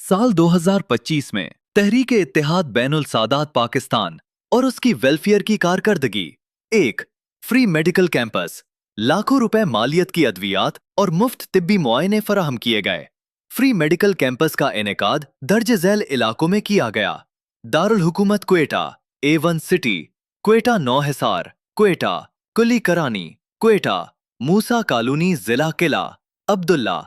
साल 2025 में तहरीक इत्तेहाद बैनुल सादात पाकिस्तान और उसकी वेलफेयर की कारकर्दगी। एक, फ्री मेडिकल कैंपस, लाखों रुपए मालियत की अद्वियात और मुफ्त तिब्बी मुआयने फराहम किए गए। फ्री मेडिकल कैंपस का इनेकाद दर्ज झैल इलाकों में किया गया। दारुल हुकूमत क्वेटा, A1 सिटी, क्वेटा नौ हिसार, क्वेटा, कुली करानी, क्वेटा, मूसा कॉलोनी, जिला किला, अब्दुल्ला,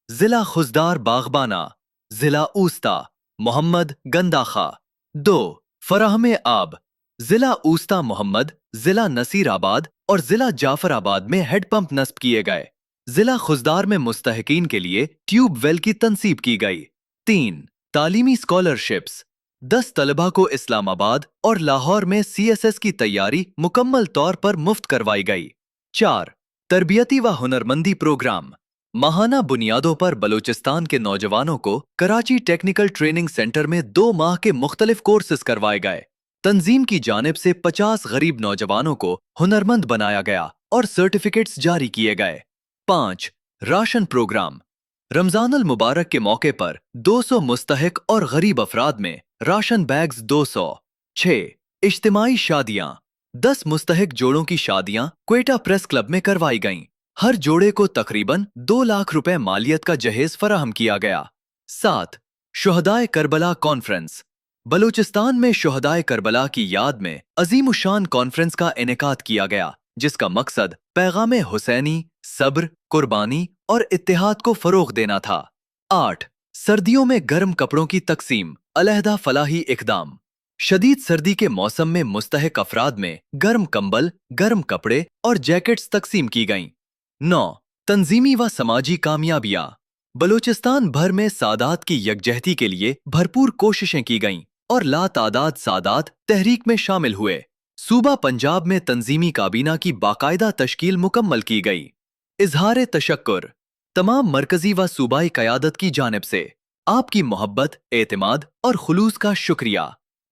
जिला खुजदार बागबाना, जिला ऊस्ता, मोहम्मद गंदाखा। 2, फराहम आब, जिला ऊस्ता मोहम्मद, जिला नसीराबाद और जिला जाफराबाद में हेडपंप नस्ब किए गए। जिला खुजदार में मुस्तहिकीन के लिए ट्यूब वेल की तनसीब की गई। 3, तालीमी स्कॉलरशिप्स, 10 तलबा को इस्लामाबाद और लाहौर में CSS की तैयारी मुकम्मल तौर पर मुफ्त करवाई गई। 4, तरबियती व हुनरमंदी प्रोग्राम, माहाना बुनियादों पर बलूचिस्तान के नौजवानों को कराची टेक्निकल ट्रेनिंग सेंटर में 2 माह के मुख्तलिफ कोर्सेज करवाए गए। तंजीम की जानिब से 50 गरीब नौजवानों को हुनरमंद बनाया गया और सर्टिफिकेट्स जारी किए गए। 5, राशन प्रोग्राम, रमजान अल मुबारक के मौके पर 200 मुस्तहिक और गरीब अफराद में राशन बैग्स 200। 6, इज्तिमाई शादियां, 10 मुस्तहिक जोड़ों की शादियां क्वेटा प्रेस क्लब में करवाई गईं। हर जोड़े को तकरीबन 2 लाख रुपए मालियत का जहेज फराहम किया गया। 7, शुहदाए करबला कॉन्फ्रेंस, बलूचिस्तान में शुहदाए करबला की याद में अजीमुशान कॉन्फ्रेंस का इनेकाद किया गया, जिसका मकसद पैगाम हुसैनी, सब्र, कुर्बानी और इत्तेहाद को फरोग देना था। 8, सर्दियों में गर्म कपड़ों की तकसीम, अलहदा फलाही इकदाम, शदीद सर्दी के मौसम में मुस्तहिक अफराद में गर्म कंबल, गर्म कपड़े और जैकेट्स तकसीम की गईं। 9, तंजीमी व समाजी कामयाबियां, बलूचिस्तान भर में सादात की यकजहती के लिए भरपूर कोशिशें की गईं और लातादाद सादात तहरीक में शामिल हुए। सूबा पंजाब में तंजीमी काबीना की बाकायदा तश्कील मुकम्मल की गई। इजहार तशक्कुर, तमाम मरकजी व सूबाई क़यादत की जानिब से आपकी मोहब्बत, एतमाद और खुलूस का शुक्रिया।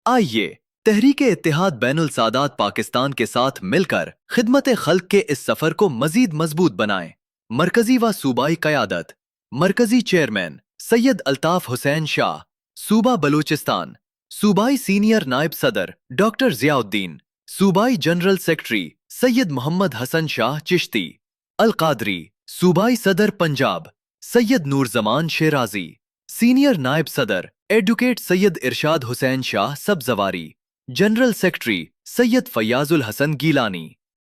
आइए तहरीक इत्तेहाद बैनुल सादात पाकिस्तान के साथ मिलकर खिदमत खल्क के इस सफर को मजीद मजबूत बनाएं। मरकजी व सूबाई क़यादत, मरकजी चेयरमैन सैयद अल्ताफ हुसैन शाह, सूबा बलूचिस्तान, सूबाई सीनियर नायब सदर डॉक्टर ज़ियाउद्दीन, सूबाई जनरल सेक्रेटरी सैयद मोहम्मद हसन शाह चिश्ती, अल कादरी, सूबाई सदर पंजाब सैयद नूर जमान शेराजी, सीनियर नायब सदर एडवोकेट सैयद इरशाद हुसैन शाह सब्जवारी, जनरल सेक्रेटरी सैयद फयाजुल हसन गीलानी।